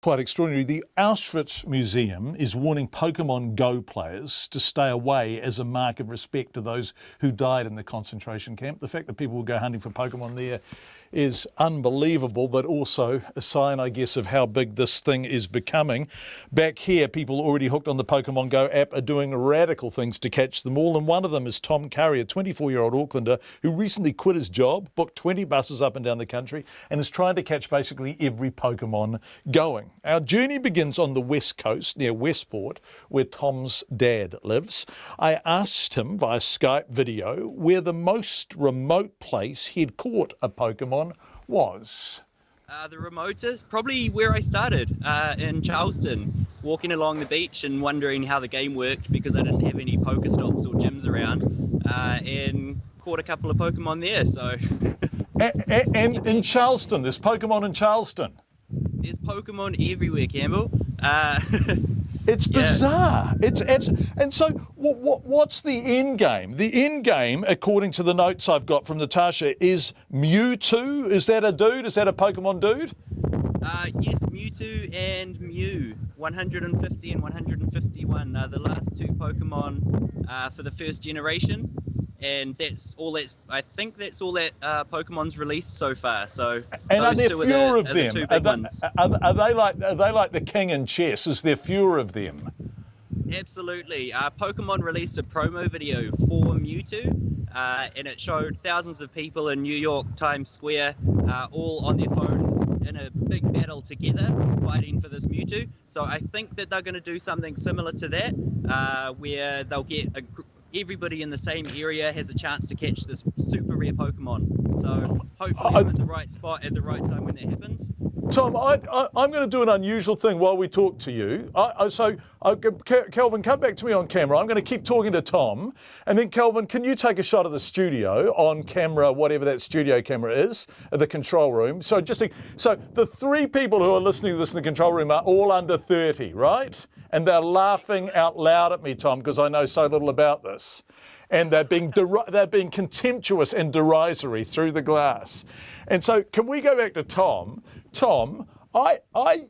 Quite extraordinary. The Auschwitz Museum is warning Pokemon Go players to stay away as a mark of respect to those who died in the concentration camp. The fact that people will go hunting for Pokemon there is unbelievable, but also a sign, I guess, of how big this thing is becoming. Back here, people already hooked on the Pokemon Go app are doing radical things to catch them all, and one of them is Tom Curry, a 24-year-old Aucklander who recently quit his job, booked 20 buses up and down the country, and is trying to catch basically every Pokemon going. Our journey begins on the west coast near Westport, where Tom's dad lives. I asked him via Skype video where the most remote place he'd caught a Pokemon was. The remotest, probably where I started, in Charleston, walking along the beach and wondering how the game worked because I didn't have any Pokestops or gyms around, and caught a couple of Pokemon there. So, and in Charleston, there's Pokemon in Charleston. There's Pokemon everywhere, Campbell. It's bizarre. And so what's the end game? The end game, according to the notes I've got from Natasha, is Mewtwo. Is that a dude? Is that a Pokemon dude? Yes, Mewtwo and Mew, 150 and 151, the last two Pokemon for the first generation. And I think that's all that Pokemon's released so far. So, and are there fewer of them? The two big ones. Are they like the king in chess? Is there fewer of them? Absolutely. Pokemon released a promo video for Mewtwo, and it showed thousands of people in New York Times Square, all on their phones in a big battle together, fighting for this Mewtwo. So I think that they're going to do something similar to that, where they'll get everybody in the same area has a chance to catch this super rare Pokemon. So hopefully I'm in the right spot at the right time when that happens. Tom, I'm going to do an unusual thing while we talk to you. Kelvin, come back to me on camera. I'm going to keep talking to Tom. And then, Kelvin, can you take a shot of the studio on camera, whatever that studio camera is, the control room? So the three people who are listening to this in the control room are all under 30, right? And they're laughing out loud at me, Tom, because I know so little about this. And they're being contemptuous and derisory through the glass. And so can we go back to Tom? Tom, I'm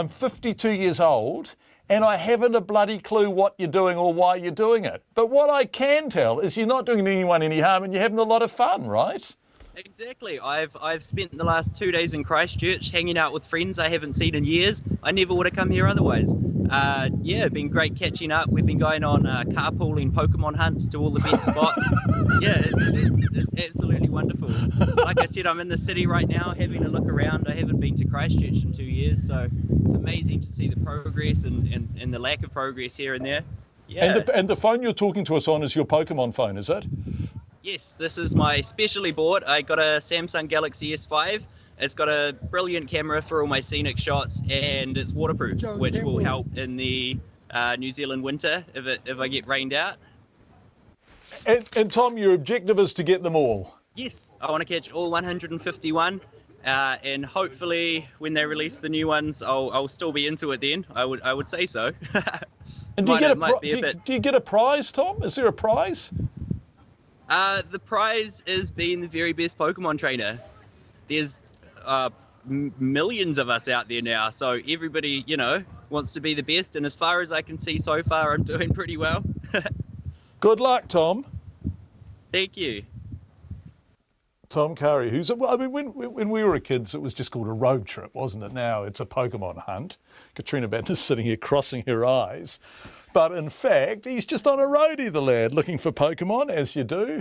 52 years old and I haven't a bloody clue what you're doing or why you're doing it. But what I can tell is you're not doing anyone any harm and you're having a lot of fun, right? Exactly. I've spent the last 2 days in Christchurch hanging out with friends I haven't seen in years. I never would have come here otherwise. Been great catching up. We've been going on carpooling Pokemon hunts to all the best spots. It's absolutely wonderful. Like I said, I'm in the city right now having a look around. I haven't been to Christchurch in 2 years, so it's amazing to see the progress and the lack of progress here and there. Yeah. And the phone you're talking to us on is your Pokemon phone, is it? Yes, this is my specially bought. I got a Samsung Galaxy S5. It's got a brilliant camera for all my scenic shots, and it's waterproof, which will help in the New Zealand winter if I get rained out. And Tom, your objective is to get them all? Yes, I want to catch all 151, and hopefully when they release the new ones, I'll still be into it then. I would say so. And do you get a prize, Tom? Is there a prize? The prize is being the very best Pokemon trainer. There's millions of us out there now, so everybody, wants to be the best, and as far as I can see so far, I'm doing pretty well. Good luck, Tom. Thank you. Tom Curry, when we were kids, it was just called a road trip, wasn't it? Now it's a Pokemon hunt. Katrina Batten is sitting here crossing her eyes. But in fact, he's just on a roadie, the lad, looking for Pokemon, as you do.